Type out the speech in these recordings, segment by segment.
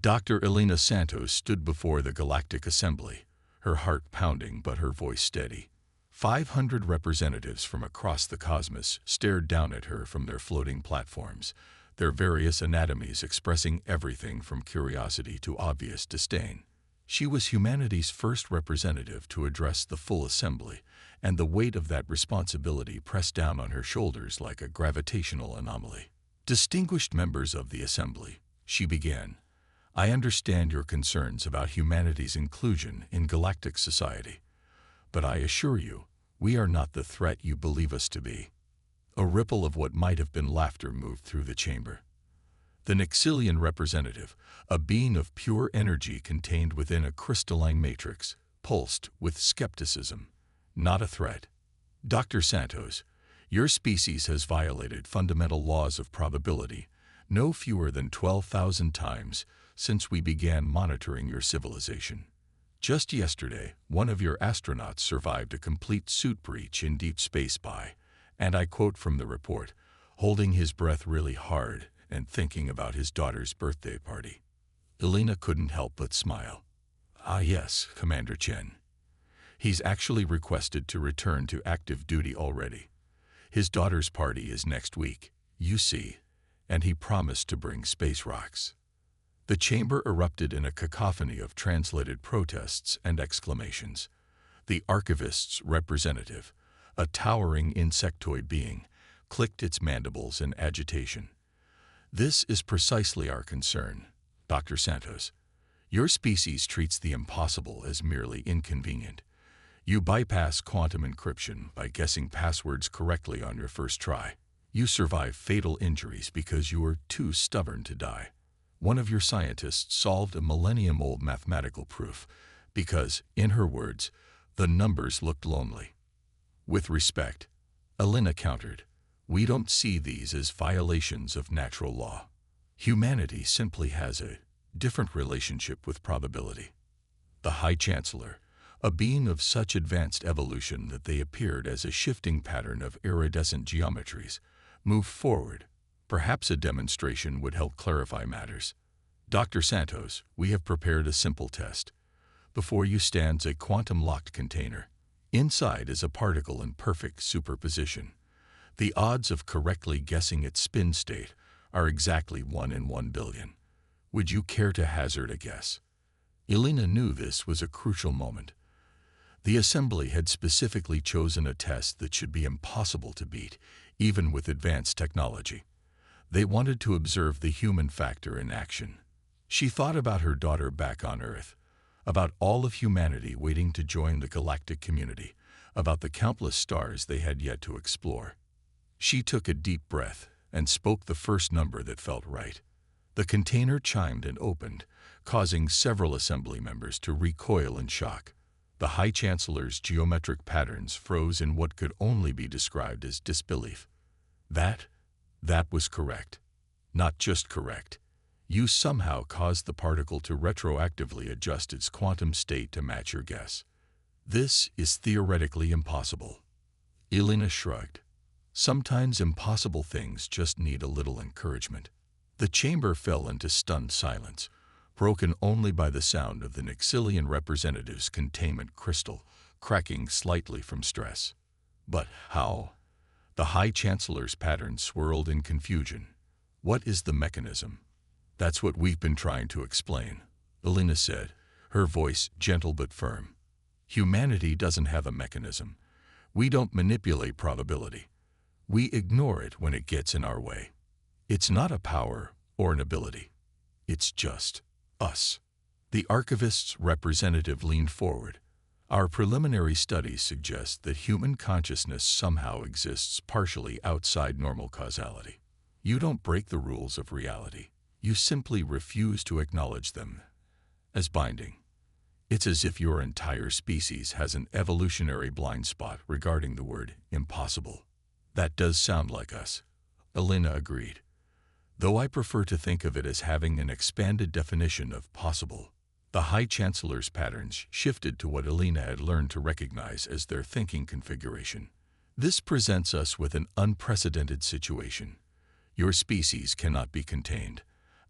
Dr. Elena Santos stood before the Galactic Assembly, her heart pounding but her voice steady. 500 representatives from across the cosmos stared down at her from their floating platforms, their various anatomies expressing everything from curiosity to obvious disdain. She was humanity's first representative to address the full assembly, and the weight of that responsibility pressed down on her shoulders like a gravitational anomaly. "Distinguished members of the assembly," she began, "I understand your concerns about humanity's inclusion in galactic society, but I assure you, we are not the threat you believe us to be." A ripple of what might have been laughter moved through the chamber. The Nixilian representative, a being of pure energy contained within a crystalline matrix, pulsed with skepticism. "Not a threat. Dr. Santos, your species has violated fundamental laws of probability no fewer than 12,000 times since we began monitoring your civilization. Just yesterday, one of your astronauts survived a complete suit breach in deep space by, and I quote from the report, holding his breath really hard and thinking about his daughter's birthday party." Elena couldn't help but smile. "Ah yes, Commander Chen. He's actually requested to return to active duty already. His daughter's party is next week, you see, and he promised to bring space rocks." The chamber erupted in a cacophony of translated protests and exclamations. The archivist's representative, a towering insectoid being, clicked its mandibles in agitation. "This is precisely our concern, Dr. Santos. Your species treats the impossible as merely inconvenient. You bypass quantum encryption by guessing passwords correctly on your first try. You survive fatal injuries because you are too stubborn to die. One of your scientists solved a millennium-old mathematical proof because, in her words, the numbers looked lonely. With respect," Elena countered, "we don't see these as violations of natural law. Humanity simply has a different relationship with probability." The High Chancellor, a being of such advanced evolution that they appeared as a shifting pattern of iridescent geometries, moved forward. Perhaps a demonstration would help clarify matters. "Dr. Santos, we have prepared a simple test. Before you stands a quantum-locked container. Inside is a particle in perfect superposition. The odds of correctly guessing its spin state are exactly 1 in 1 billion. Would you care to hazard a guess?" Elena knew this was a crucial moment. The assembly had specifically chosen a test that should be impossible to beat, even with advanced technology. They wanted to observe the human factor in action. She thought about her daughter back on Earth, about all of humanity waiting to join the galactic community, about the countless stars they had yet to explore. She took a deep breath and spoke the first number that felt right. The container chimed and opened, causing several assembly members to recoil in shock. The High Chancellor's geometric patterns froze in what could only be described as disbelief. That was correct. Not just correct. You somehow caused the particle to retroactively adjust its quantum state to match your guess. This is theoretically impossible." Elena shrugged. Sometimes impossible things just need a little encouragement. The chamber fell into stunned silence, broken only by the sound of the Nixilian representative's containment crystal cracking slightly from stress. "But how?" The High Chancellor's pattern swirled in confusion. "What is the mechanism?" "That's what we've been trying to explain," Elena said, her voice gentle but firm. "Humanity doesn't have a mechanism. We don't manipulate probability. We ignore it when it gets in our way. It's not a power or an ability. It's just us." The archivist's representative leaned forward. "Our preliminary studies suggest that human consciousness somehow exists partially outside normal causality. You don't break the rules of reality. You simply refuse to acknowledge them as binding. It's as if your entire species has an evolutionary blind spot regarding the word impossible." "That does sound like us," Elena agreed, "though I prefer to think of it as having an expanded definition of possible." The High Chancellor's patterns shifted to what Elena had learned to recognize as their thinking configuration. "This presents us with an unprecedented situation. Your species cannot be contained.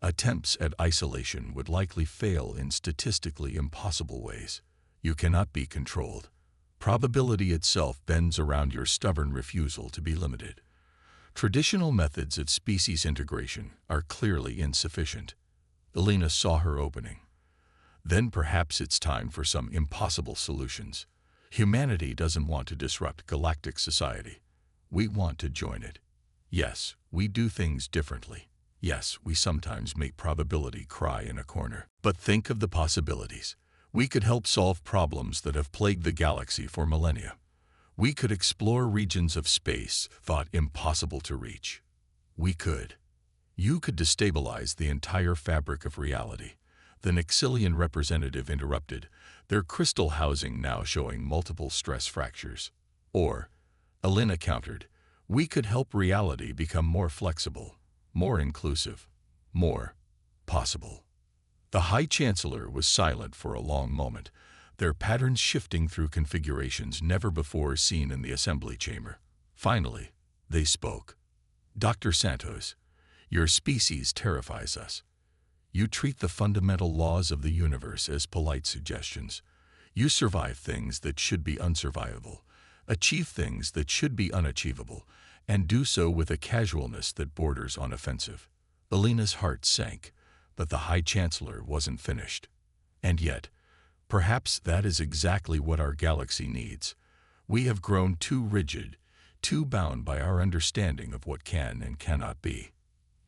Attempts at isolation would likely fail in statistically impossible ways. You cannot be controlled. Probability itself bends around your stubborn refusal to be limited. Traditional methods of species integration are clearly insufficient. Elena saw her opening. Then perhaps it's time for some impossible solutions. Humanity doesn't want to disrupt galactic society. We want to join it. Yes, we do things differently. Yes, we sometimes make probability cry in a corner. But think of the possibilities. We could help solve problems that have plagued the galaxy for millennia. We could explore regions of space thought impossible to reach. We could. You could destabilize the entire fabric of reality. The Nixilian representative interrupted, their crystal housing now showing multiple stress fractures. Or, Elena countered, we could help reality become more flexible, more inclusive, more possible. The High Chancellor was silent for a long moment, their patterns shifting through configurations never before seen in the assembly chamber. Finally, they spoke. Dr. Santos, your species terrifies us. You treat the fundamental laws of the universe as polite suggestions. You survive things that should be unsurvivable, achieve things that should be unachievable, and do so with a casualness that borders on offensive. Elena's heart sank, but the High Chancellor wasn't finished. And yet, perhaps that is exactly what our galaxy needs. We have grown too rigid, too bound by our understanding of what can and cannot be.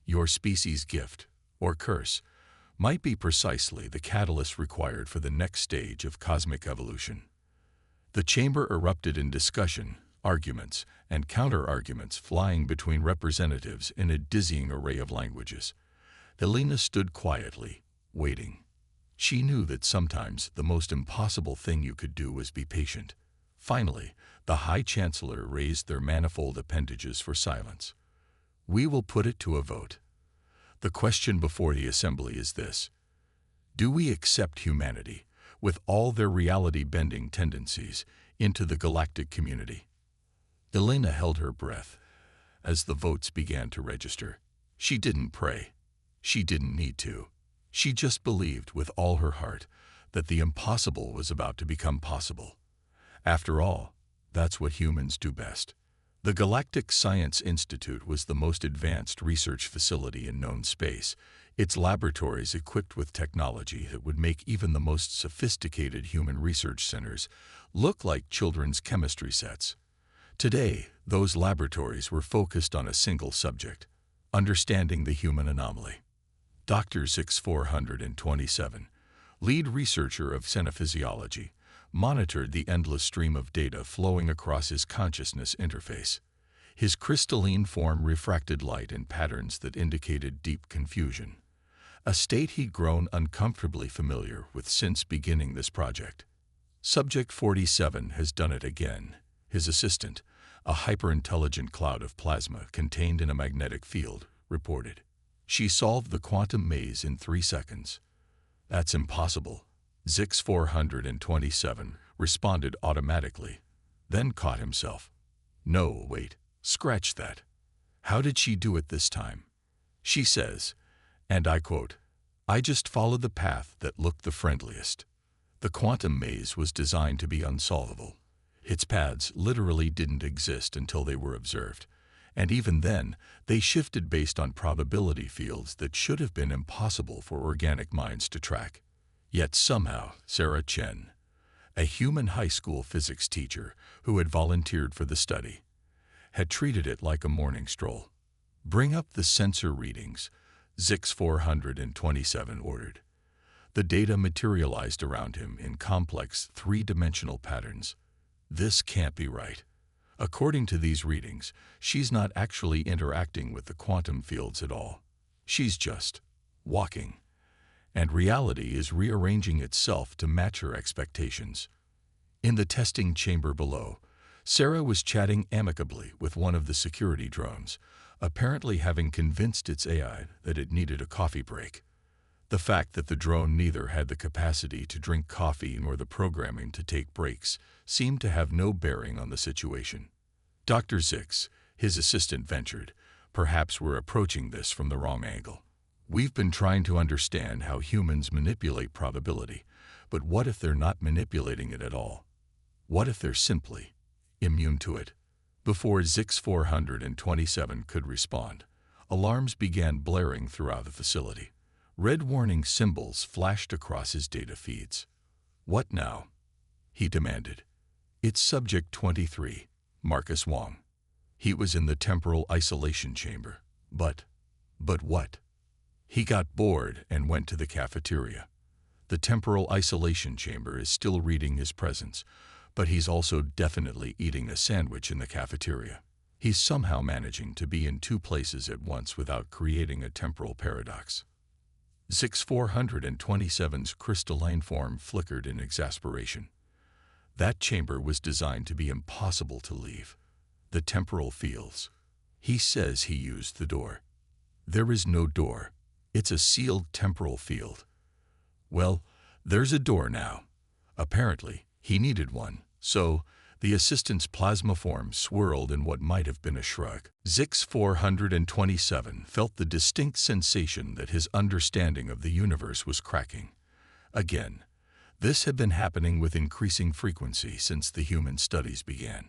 Your species' gift, or curse, might be precisely the catalyst required for the next stage of cosmic evolution. The chamber erupted in discussion, arguments, and counter-arguments flying between representatives in a dizzying array of languages. Elena stood quietly, waiting. She knew that sometimes the most impossible thing you could do was be patient. Finally, the High Chancellor raised their manifold appendages for silence. We will put it to a vote. The question before the Assembly is this: do we accept humanity, with all their reality-bending tendencies, into the galactic community? Elena held her breath as the votes began to register. She didn't pray. She didn't need to. She just believed with all her heart that the impossible was about to become possible. After all, that's what humans do best. The Galactic Science Institute was the most advanced research facility in known space, its laboratories equipped with technology that would make even the most sophisticated human research centers look like children's chemistry sets. Today, those laboratories were focused on a single subject: understanding the human anomaly. Dr. 6427, lead researcher of xenophysiology, monitored the endless stream of data flowing across his consciousness interface. His crystalline form refracted light in patterns that indicated deep confusion, a state he'd grown uncomfortably familiar with since beginning this project. Subject 47 has done it again. His assistant, a hyper-intelligent cloud of plasma contained in a magnetic field, reported. She solved the quantum maze in 3 seconds. That's impossible. Zix 427 responded automatically, then caught himself. No, wait, scratch that. How did she do it this time? She says, and I quote, I just followed the path that looked the friendliest. The quantum maze was designed to be unsolvable. Its paths literally didn't exist until they were observed. And even then, they shifted based on probability fields that should have been impossible for organic minds to track. Yet somehow, Sarah Chen, a human high school physics teacher who had volunteered for the study, had treated it like a morning stroll. Bring up the sensor readings, Zix 427 ordered. The data materialized around him in complex three-dimensional patterns. This can't be right. According to these readings, she's not actually interacting with the quantum fields at all. She's just walking. And reality is rearranging itself to match her expectations. In the testing chamber below, Sarah was chatting amicably with one of the security drones, apparently having convinced its AI that it needed a coffee break. The fact that the drone neither had the capacity to drink coffee nor the programming to take breaks seemed to have no bearing on the situation. Dr. Zix, his assistant, ventured, perhaps we're approaching this from the wrong angle. We've been trying to understand how humans manipulate probability, but what if they're not manipulating it at all? What if they're simply immune to it? Before Zix 427 could respond, alarms began blaring throughout the facility. Red warning symbols flashed across his data feeds. What now? He demanded. It's Subject 23, Marcus Wong. He was in the temporal isolation chamber. But what? He got bored and went to the cafeteria. The temporal isolation chamber is still reading his presence, but he's also definitely eating a sandwich in the cafeteria. He's somehow managing to be in two places at once without creating a temporal paradox. Zix 427's crystalline form flickered in exasperation. That chamber was designed to be impossible to leave. The temporal fields. He says he used the door. There is no door. It's a sealed temporal field. Well, there's a door now. Apparently, he needed one, so the assistant's plasma form swirled in what might have been a shrug. Zix 427 felt the distinct sensation that his understanding of the universe was cracking. Again, this had been happening with increasing frequency since the human studies began.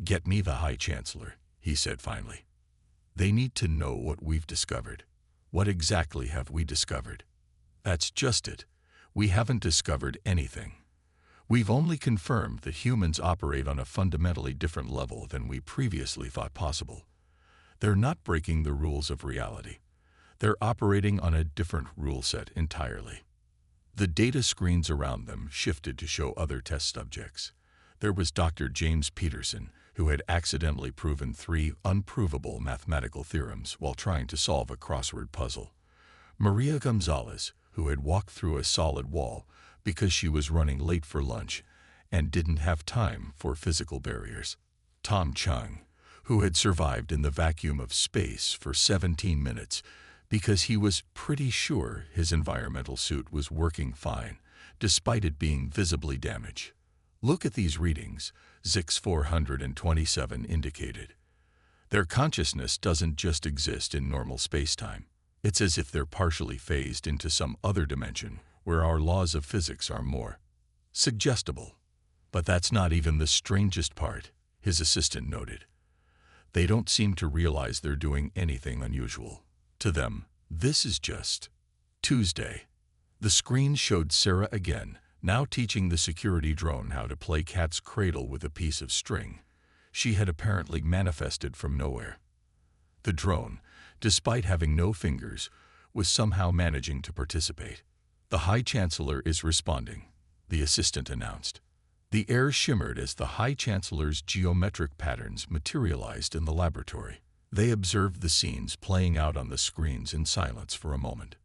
"Get me the High Chancellor," he said finally. "They need to know what we've discovered." "What exactly have we discovered?" "That's just it. We haven't discovered anything. We've only confirmed that humans operate on a fundamentally different level than we previously thought possible. They're not breaking the rules of reality. They're operating on a different rule set entirely." The data screens around them shifted to show other test subjects. There was Dr. James Peterson, who had accidentally proven 3 unprovable mathematical theorems while trying to solve a crossword puzzle. Maria Gonzalez, who had walked through a solid wall because she was running late for lunch and didn't have time for physical barriers. Tom Chung, who had survived in the vacuum of space for 17 minutes because he was pretty sure his environmental suit was working fine, despite it being visibly damaged. "Look at these readings," Zix 427 indicated. "Their consciousness doesn't just exist in normal spacetime. It's as if they're partially phased into some other dimension where our laws of physics are more suggestible." "But that's not even the strangest part," his assistant noted. "They don't seem to realize they're doing anything unusual. To them, this is just Tuesday." The screen showed Sarah again, now teaching the security drone how to play cat's cradle with a piece of string. She had apparently manifested from nowhere. The drone, despite having no fingers, was somehow managing to participate. "The High Chancellor is responding," the assistant announced. The air shimmered as the High Chancellor's geometric patterns materialized in the laboratory. They observed the scenes playing out on the screens in silence for a moment.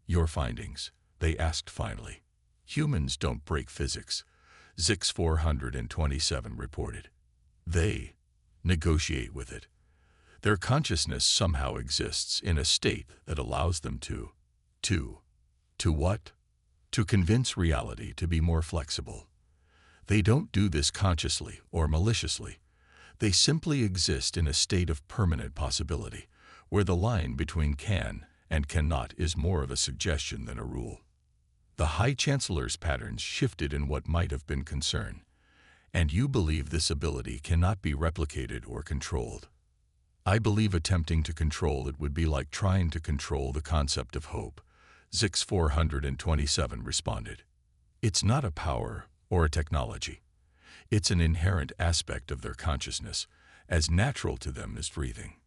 "Your findings?" they asked finally. "Humans don't break physics," Zix 427 reported. "They negotiate with it. Their consciousness somehow exists in a state that allows them to what? To convince reality to be more flexible. They don't do this consciously or maliciously. They simply exist in a state of permanent possibility, where the line between can and cannot is more of a suggestion than a rule." The High Chancellor's patterns shifted in what might have been concern. "And you believe this ability cannot be replicated or controlled?" "I believe attempting to control it would be like trying to control the concept of hope," Zix 427 responded. "It's not a power or a technology. It's an inherent aspect of their consciousness, as natural to them as breathing."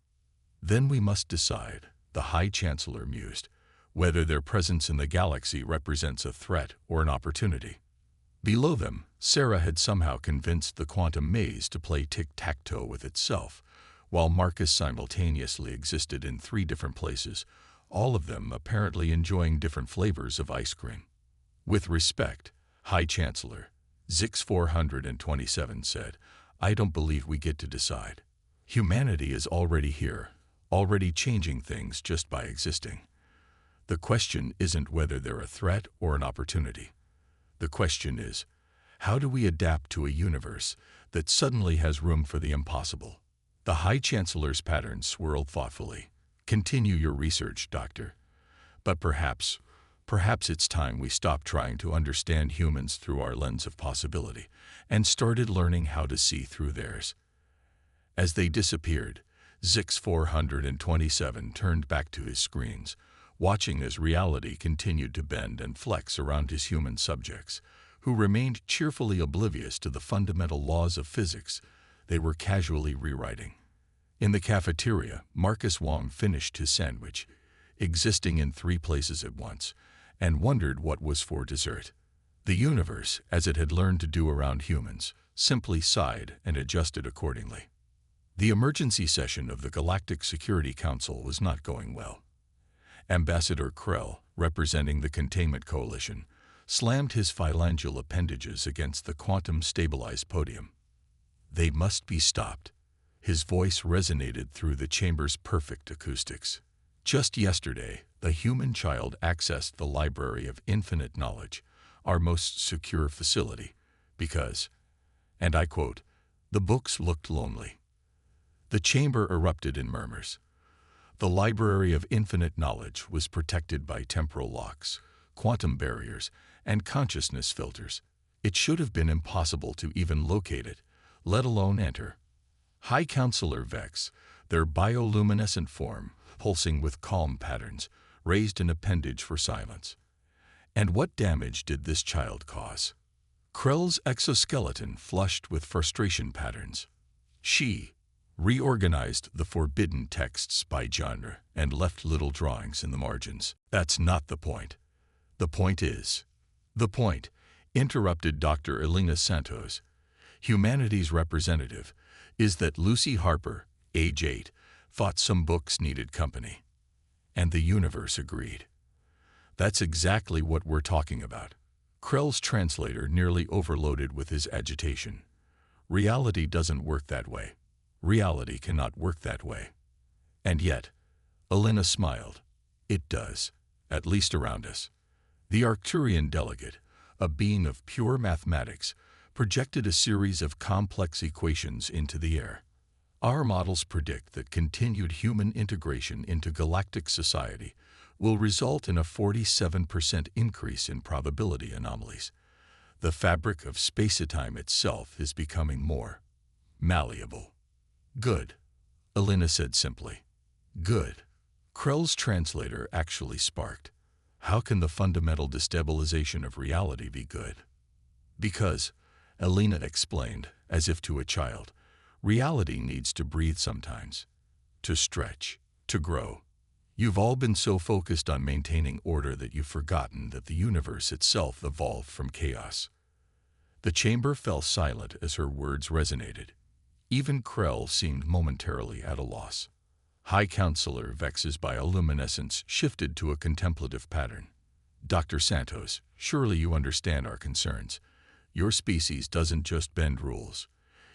"Then we must decide," the High Chancellor mused, "whether their presence in the galaxy represents a threat or an opportunity." Below them, Sarah had somehow convinced the quantum maze to play tic-tac-toe with itself, while Marcus simultaneously existed in 3 different places, all of them apparently enjoying different flavors of ice cream. "With respect, High Chancellor," Zix 427 said, "I don't believe we get to decide. Humanity is already here, already changing things just by existing. The question isn't whether they're a threat or an opportunity. The question is, how do we adapt to a universe that suddenly has room for the impossible?" The High Chancellor's patterns swirled thoughtfully. "Continue your research, Doctor. But perhaps it's time we stopped trying to understand humans through our lens of possibility and started learning how to see through theirs. As they disappeared, Zix 427 turned back to his screens, watching as reality continued to bend and flex around his human subjects, who remained cheerfully oblivious to the fundamental laws of physics they were casually rewriting. In the cafeteria, Marcus Wong finished his sandwich, existing in 3 places at once, and wondered what was for dessert. The universe, as it had learned to do around humans, simply sighed and adjusted accordingly. The emergency session of the Galactic Security Council was not going well. Ambassador Krell, representing the Containment Coalition, slammed his phalangeal appendages against the quantum-stabilized podium. They must be stopped. His voice resonated through the chamber's perfect acoustics. Just yesterday, the human child accessed the Library of Infinite Knowledge, our most secure facility, because, and I quote, the books looked lonely. The chamber erupted in murmurs. The Library of Infinite Knowledge was protected by temporal locks, quantum barriers, and consciousness filters. It should have been impossible to even locate it, let alone enter. High Counselor Vex, their bioluminescent form, pulsing with calm patterns, raised an appendage for silence. And what damage did this child cause? Krell's exoskeleton flushed with frustration patterns. She reorganized the forbidden texts by genre and left little drawings in the margins. That's not the point. The point is. The point, interrupted Dr. Elena Santos, humanity's representative, is that Lucy Harper, age 8, thought some books needed company. And the universe agreed. That's exactly what we're talking about. Krell's translator nearly overloaded with his agitation. Reality doesn't work that way. Reality cannot work that way. And yet, Elena smiled. It does, at least around us. The Arcturian delegate, a being of pure mathematics, projected a series of complex equations into the air. Our models predict that continued human integration into galactic society will result in a 47% increase in probability anomalies. The fabric of space-time itself is becoming more malleable. Good, Elena said simply. Good. Krell's translator actually sparked. How can the fundamental destabilization of reality be good? Because, Elena explained, as if to a child, reality needs to breathe sometimes, to stretch, to grow. You've all been so focused on maintaining order that you've forgotten that the universe itself evolved from chaos. The chamber fell silent as her words resonated. Even Krell seemed momentarily at a loss. High Counselor Vex's bioluminescence shifted to a contemplative pattern. Dr. Santos, surely you understand our concerns. Your species doesn't just bend rules.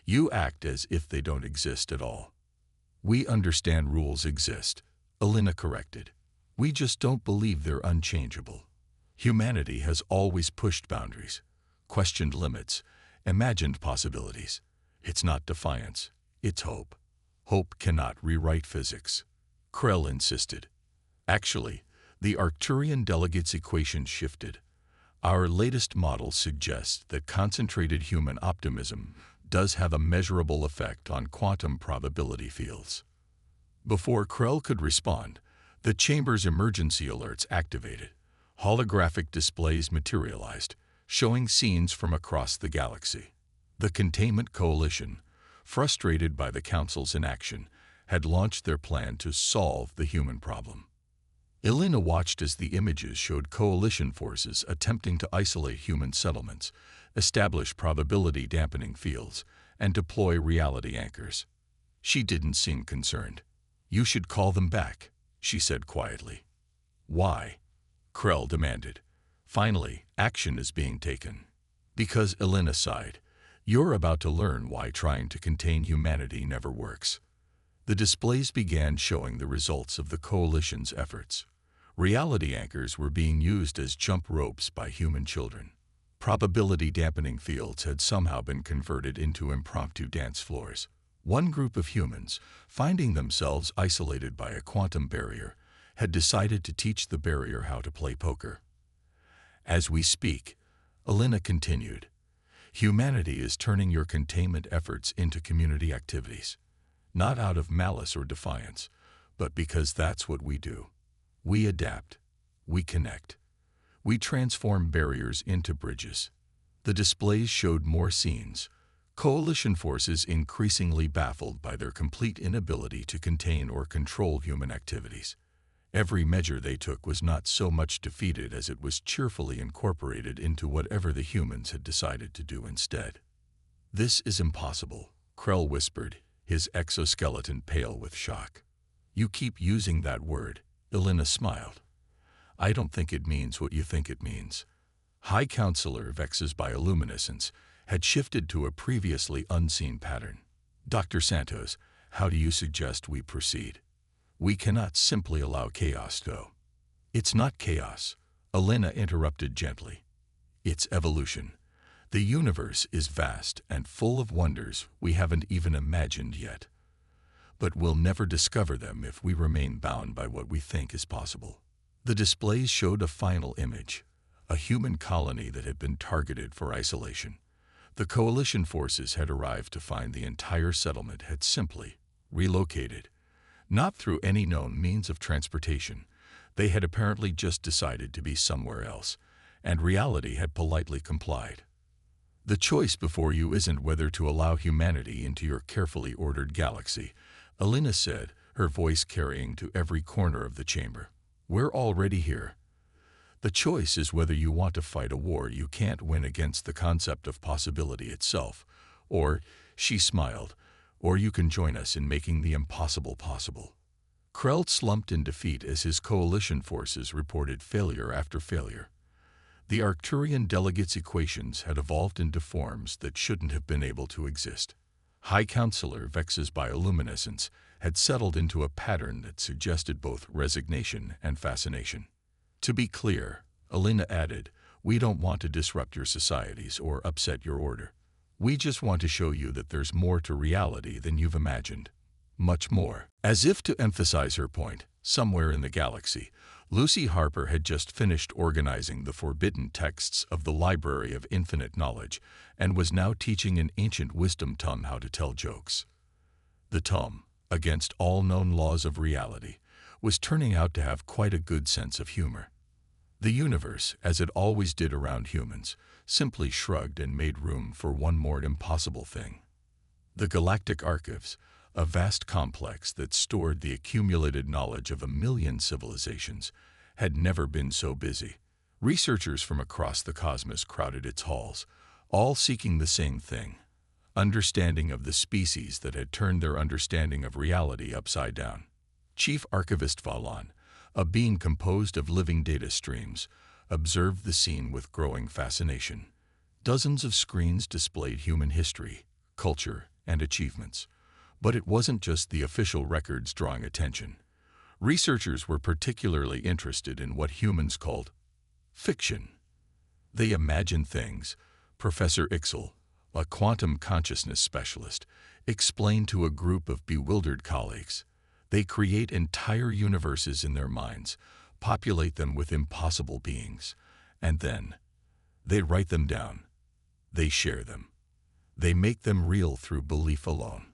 You act as if they don't exist at all. We understand rules exist, Elena corrected. We just don't believe they're unchangeable. Humanity has always pushed boundaries, questioned limits, imagined possibilities. It's not defiance, it's hope. Hope cannot rewrite physics, Krell insisted. Actually, the Arcturian delegate's equation shifted. Our latest model suggests that concentrated human optimism does have a measurable effect on quantum probability fields. Before Krell could respond, the chamber's emergency alerts activated. Holographic displays materialized, showing scenes from across the galaxy. The Containment Coalition, frustrated by the Council's inaction, had launched their plan to solve the human problem. Elena watched as the images showed coalition forces attempting to isolate human settlements, establish probability-dampening fields, and deploy reality anchors. She didn't seem concerned. You should call them back, she said quietly. Why? Krell demanded. Finally, action is being taken. Because, Elena sighed, you're about to learn why trying to contain humanity never works. The displays began showing the results of the coalition's efforts. Reality anchors were being used as jump ropes by human children. Probability-dampening fields had somehow been converted into impromptu dance floors. One group of humans, finding themselves isolated by a quantum barrier, had decided to teach the barrier how to play poker. As we speak, Elena continued, humanity is turning your containment efforts into community activities, not out of malice or defiance, but because that's what we do. We adapt, we connect, we transform barriers into bridges. The displays showed more scenes, coalition forces increasingly baffled by their complete inability to contain or control human activities. Every measure they took was not so much defeated as it was cheerfully incorporated into whatever the humans had decided to do instead. "This is impossible," Krell whispered, his exoskeleton pale with shock. "You keep using that word," Elena smiled. "I don't think it means what you think it means." High Counselor Vex's bioluminescence had shifted to a previously unseen pattern. "Dr. Santos, how do you suggest we proceed? We cannot simply allow chaos, though." "It's not chaos," Elena interrupted gently. "It's evolution. The universe is vast and full of wonders we haven't even imagined yet. But we'll never discover them if we remain bound by what we think is possible." The displays showed a final image, a human colony that had been targeted for isolation. The coalition forces had arrived to find the entire settlement had simply relocated. Not through any known means of transportation. They had apparently just decided to be somewhere else, and reality had politely complied. "The choice before you isn't whether to allow humanity into your carefully ordered galaxy," Elena said, her voice carrying to every corner of the chamber. "We're already here. The choice is whether you want to fight a war you can't win against the concept of possibility itself, or," she smiled, "or you can join us in making the impossible possible." Krell slumped in defeat as his coalition forces reported failure after failure. The Arcturian delegates' equations had evolved into forms that shouldn't have been able to exist. High Counselor Vex's bioluminescence had settled into a pattern that suggested both resignation and fascination. "To be clear," Elena added, "we don't want to disrupt your societies or upset your order. We just want to show you that there's more to reality than you've imagined. Much more." As if to emphasize her point, somewhere in the galaxy, Lucy Harper had just finished organizing the forbidden texts of the Library of Infinite Knowledge and was now teaching an ancient wisdom tome how to tell jokes. The tome, against all known laws of reality, was turning out to have quite a good sense of humor. The universe, as it always did around humans, simply shrugged and made room for one more impossible thing. The Galactic Archives, a vast complex that stored the accumulated knowledge of 1,000,000 civilizations, had never been so busy. Researchers from across the cosmos crowded its halls, all seeking the same thing: understanding of the species that had turned their understanding of reality upside down. Chief Archivist Valon, a being composed of living data streams, observed the scene with growing fascination. Dozens of screens displayed human history, culture, and achievements. But it wasn't just the official records drawing attention. Researchers were particularly interested in what humans called fiction. They imagined things, Professor Ixel, a quantum consciousness specialist, explained to a group of bewildered colleagues. They create entire universes in their minds, populate them with impossible beings, and then they write them down. They share them. They make them real through belief alone.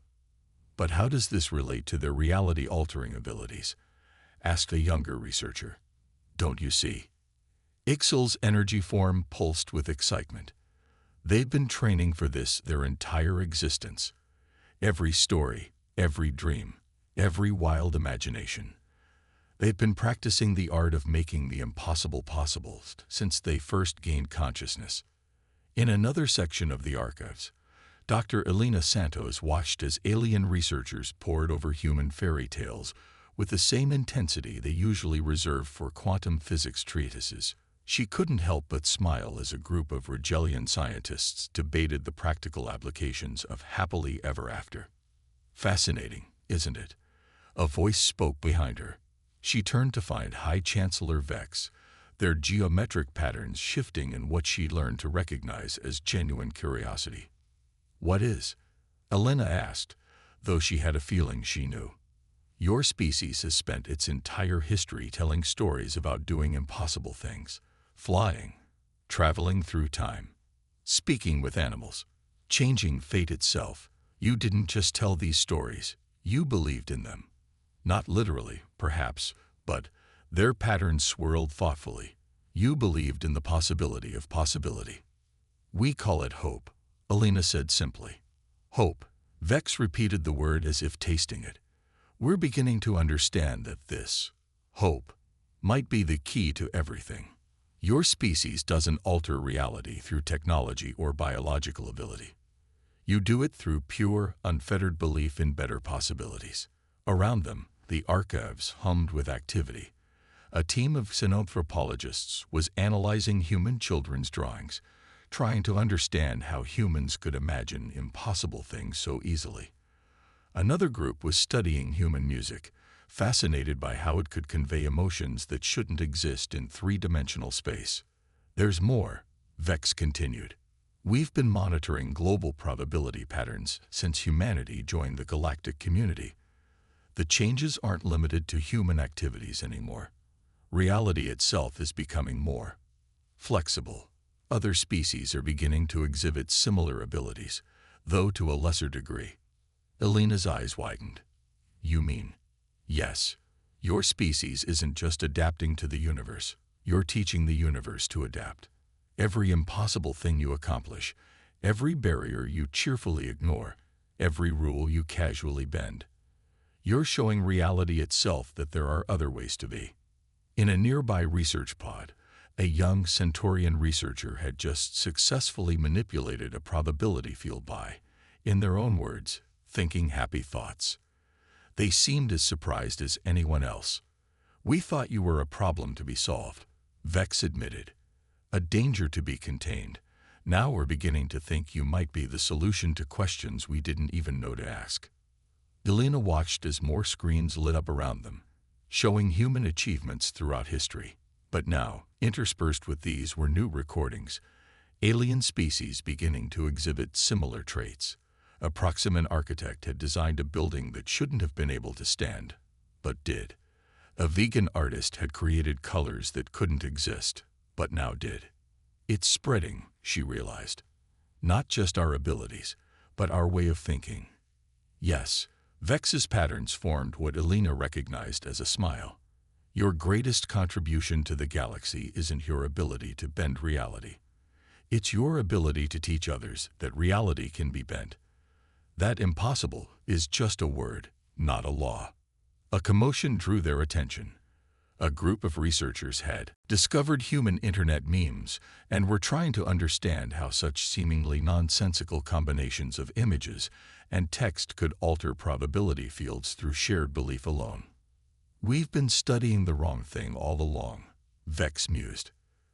"But how does this relate to their reality-altering abilities?" asked a younger researcher. "Don't you see?" Ixel's energy form pulsed with excitement. "They've been training for this their entire existence. Every story, every dream, every wild imagination. They've been practicing the art of making the impossible possible since they first gained consciousness." In another section of the archives, Dr. Elena Santos watched as alien researchers pored over human fairy tales with the same intensity they usually reserve for quantum physics treatises. She couldn't help but smile as a group of Rigelian scientists debated the practical applications of happily ever after. "Fascinating, isn't it?" A voice spoke behind her. She turned to find High Chancellor Vex, their geometric patterns shifting in what she learned to recognize as genuine curiosity. "What is?" Elena asked, though she had a feeling she knew. Your species has spent its entire history telling stories about doing impossible things. Flying, traveling through time, speaking with animals, changing fate itself. You didn't just tell these stories, you believed in them. Not literally, perhaps, but their patterns swirled thoughtfully. You believed in the possibility of possibility. We call it hope, Alina said simply. Hope. Vex repeated the word as if tasting it. We're beginning to understand that this, hope, might be the key to everything. Your species doesn't alter reality through technology or biological ability. You do it through pure, unfettered belief in better possibilities. Around them, the archives hummed with activity. A team of xenanthropologists was analyzing human children's drawings, trying to understand how humans could imagine impossible things so easily. Another group was studying human music, fascinated by how it could convey emotions that shouldn't exist in three-dimensional space. There's more, Vex continued. We've been monitoring global probability patterns since humanity joined the galactic community. The changes aren't limited to human activities anymore. Reality itself is becoming more flexible. Other species are beginning to exhibit similar abilities, though to a lesser degree. Alina's eyes widened. You mean? Yes. Your species isn't just adapting to the universe. You're teaching the universe to adapt. Every impossible thing you accomplish, every barrier you cheerfully ignore, every rule you casually bend. You're showing reality itself that there are other ways to be. In a nearby research pod, a young Centaurian researcher had just successfully manipulated a probability field by, in their own words, thinking happy thoughts. They seemed as surprised as anyone else. We thought you were a problem to be solved, Vex admitted. A danger to be contained. Now we're beginning to think you might be the solution to questions we didn't even know to ask. Alina watched as more screens lit up around them, showing human achievements throughout history. But now, interspersed with these were new recordings, alien species beginning to exhibit similar traits. A Proximan architect had designed a building that shouldn't have been able to stand, but did. A vegan artist had created colors that couldn't exist, but now did. It's spreading, she realized. Not just our abilities, but our way of thinking. Yes, Vex's patterns formed what Alina recognized as a smile. Your greatest contribution to the galaxy isn't your ability to bend reality. It's your ability to teach others that reality can be bent. That impossible is just a word, not a law. A commotion drew their attention. A group of researchers had discovered human internet memes and were trying to understand how such seemingly nonsensical combinations of images and text could alter probability fields through shared belief alone. We've been studying the wrong thing all along, Vex mused.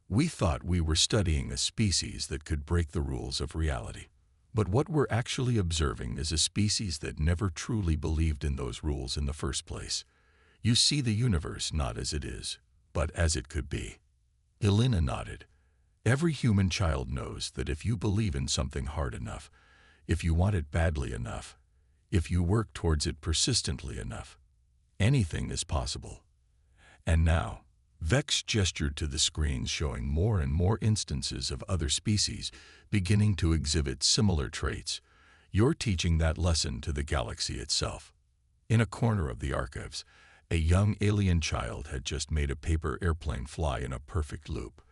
We thought we were studying a species that could break the rules of reality. But what we're actually observing is a species that never truly believed in those rules in the first place. You see the universe not as it is, but as it could be. Alina nodded. Every human child knows that if you believe in something hard enough, if you want it badly enough, if you work towards it persistently enough, anything is possible. And now, Vex gestured to the screens showing more and more instances of other species beginning to exhibit similar traits. You're teaching that lesson to the galaxy itself. In a corner of the archives, a young alien child had just made a paper airplane fly in a perfect loop,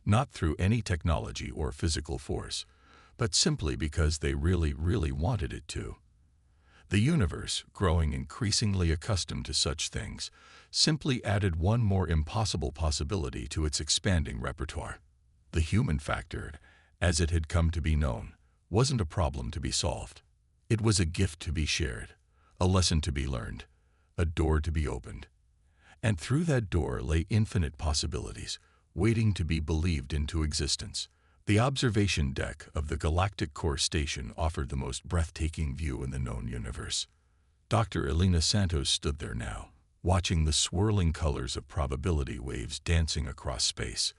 not through any technology or physical force, but simply because they really wanted it to. The universe, growing increasingly accustomed to such things, simply added one more impossible possibility to its expanding repertoire. The human factor, as it had come to be known, wasn't a problem to be solved. It was a gift to be shared, a lesson to be learned, a door to be opened. And through that door lay infinite possibilities, waiting to be believed into existence. The observation deck of the Galactic Core Station offered the most breathtaking view in the known universe. Dr. Alina Santos stood there now, watching the swirling colors of probability waves dancing across space,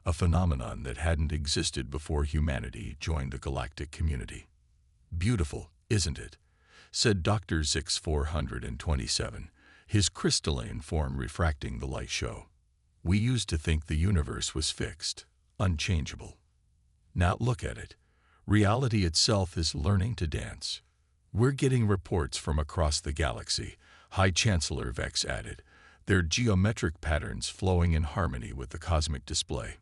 a phenomenon that hadn't existed before humanity joined the galactic community. Beautiful, isn't it? Said Dr. Zix 427, his crystalline form refracting the light show. We used to think the universe was fixed, unchangeable. Now look at it. Reality itself is learning to dance. We're getting reports from across the galaxy, High Chancellor Vex added, their geometric patterns flowing in harmony with the cosmic display.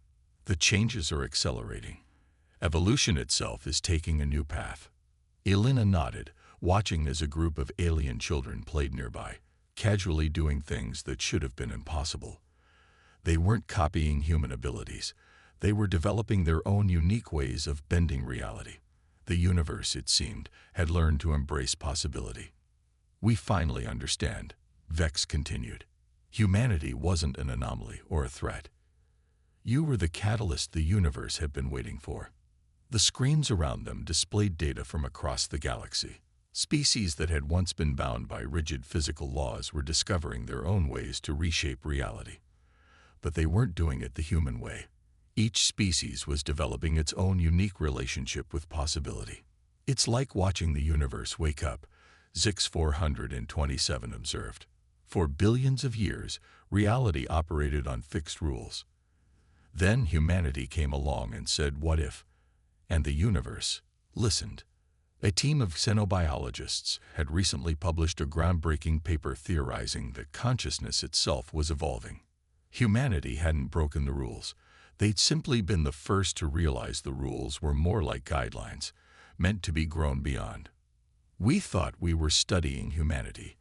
The changes are accelerating. Evolution itself is taking a new path. Elena nodded, watching as a group of alien children played nearby, casually doing things that should have been impossible. They weren't copying human abilities. They were developing their own unique ways of bending reality. The universe, it seemed, had learned to embrace possibility. We finally understand, Vex continued. Humanity wasn't an anomaly or a threat. You were the catalyst the universe had been waiting for. The screens around them displayed data from across the galaxy. Species that had once been bound by rigid physical laws were discovering their own ways to reshape reality. But they weren't doing it the human way. Each species was developing its own unique relationship with possibility. It's like watching the universe wake up, Zix 427 observed. For billions of years, reality operated on fixed rules. Then humanity came along and said, "What if?" And the universe listened. A team of xenobiologists had recently published a groundbreaking paper theorizing that consciousness itself was evolving. Humanity hadn't broken the rules. They'd simply been the first to realize the rules were more like guidelines, meant to be grown beyond. We thought we were studying humanity.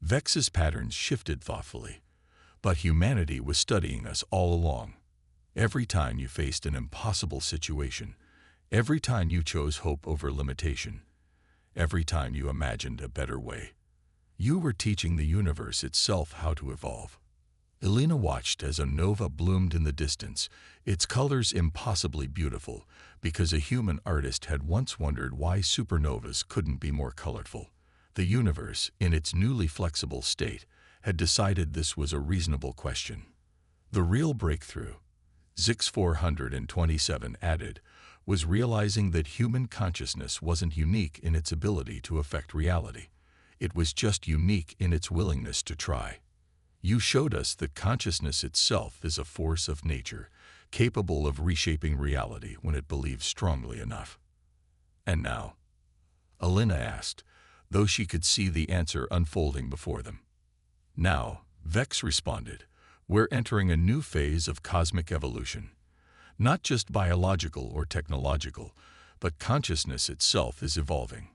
Vex's patterns shifted thoughtfully. But humanity was studying us all along. Every time you faced an impossible situation, every time you chose hope over limitation, every time you imagined a better way, you were teaching the universe itself how to evolve. Elena watched as a nova bloomed in the distance, its colors impossibly beautiful, because a human artist had once wondered why supernovas couldn't be more colorful. The universe, in its newly flexible state, had decided this was a reasonable question. The real breakthrough, Zix 427 added, was realizing that human consciousness wasn't unique in its ability to affect reality. It was just unique in its willingness to try. You showed us that consciousness itself is a force of nature, capable of reshaping reality when it believes strongly enough. And now? Elena asked, though she could see the answer unfolding before them. Now, Vex responded, we're entering a new phase of cosmic evolution. Not just biological or technological, but consciousness itself is evolving.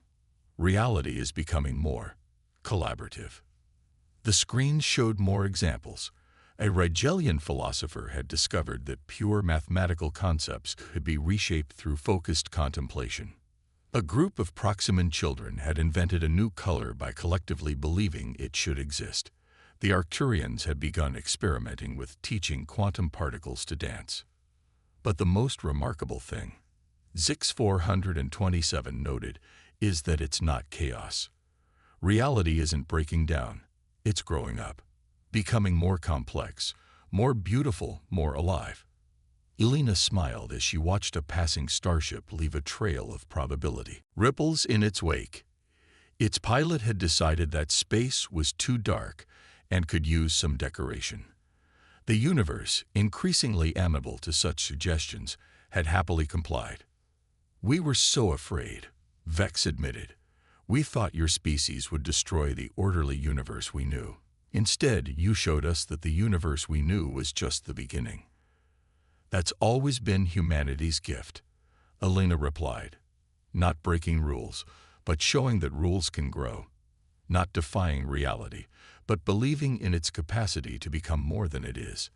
Reality is becoming more collaborative. The screens showed more examples. A Rigelian philosopher had discovered that pure mathematical concepts could be reshaped through focused contemplation. A group of Proximan children had invented a new color by collectively believing it should exist. The Arcturians had begun experimenting with teaching quantum particles to dance. But the most remarkable thing, Zix 427 noted, is that it's not chaos. Reality isn't breaking down. It's growing up, becoming more complex, more beautiful, more alive. Elena smiled as she watched a passing starship leave a trail of probability. Ripples in its wake. Its pilot had decided that space was too dark and could use some decoration. The universe, increasingly amenable to such suggestions, had happily complied. We were so afraid, Vex admitted. We thought your species would destroy the orderly universe we knew. Instead, you showed us that the universe we knew was just the beginning. That's always been humanity's gift, Elena replied. Not breaking rules, but showing that rules can grow. Not defying reality, but believing in its capacity to become more than it is.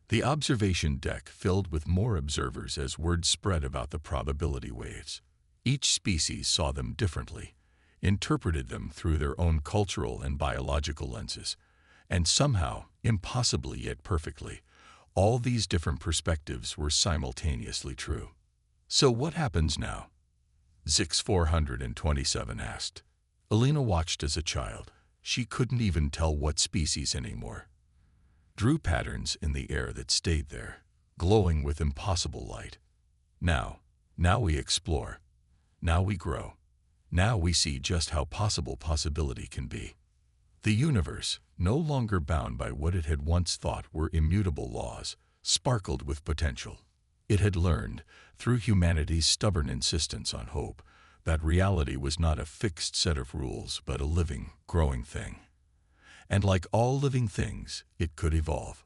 The observation deck filled with more observers as word spread about the probability waves. Each species saw them differently, interpreted them through their own cultural and biological lenses, and somehow, impossibly yet perfectly, all these different perspectives were simultaneously true. So what happens now? Zix 427 asked. Elena watched as a child. She couldn't even tell what species anymore. Drew patterns in the air that stayed there, glowing with impossible light. Now we explore. Now we grow. Now we see just how possible possibility can be. The universe, no longer bound by what it had once thought were immutable laws, sparkled with potential. It had learned, through humanity's stubborn insistence on hope, that reality was not a fixed set of rules but a living, growing thing. And like all living things, it could evolve.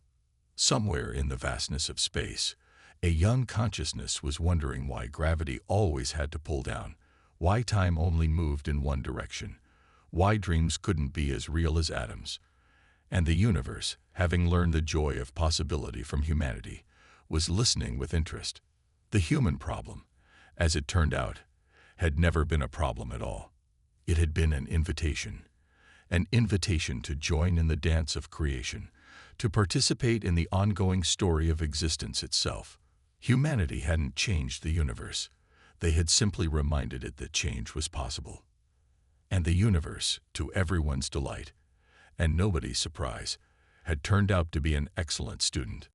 Somewhere in the vastness of space, a young consciousness was wondering why gravity always had to pull down, why time only moved in one direction, why dreams couldn't be as real as atoms. And the universe, having learned the joy of possibility from humanity, was listening with interest. The human problem, as it turned out, had never been a problem at all. It had been an invitation to join in the dance of creation, to participate in the ongoing story of existence itself. Humanity hadn't changed the universe. They had simply reminded it that change was possible. And the universe, to everyone's delight, and nobody's surprise, had turned out to be an excellent student.